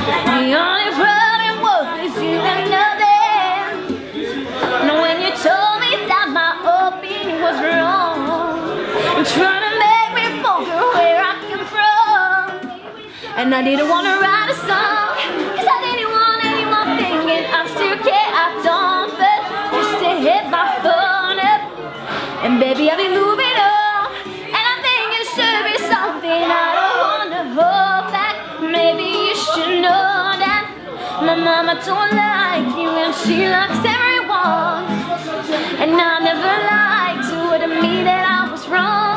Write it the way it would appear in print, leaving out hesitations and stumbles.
The only problem was you and nothing. And when you told me that my opinion was wrong, and trying to make me forget where I came from. And I didn't want to write a song, cause I didn't want anyone thinking I still care, I don't. But you still hit my phone up, and baby I've been moving on. And I think it should be something I don't want to hold back. Maybe you should know that my mama don't like you and she likes everyone. And I never lied to admit that I was wrong.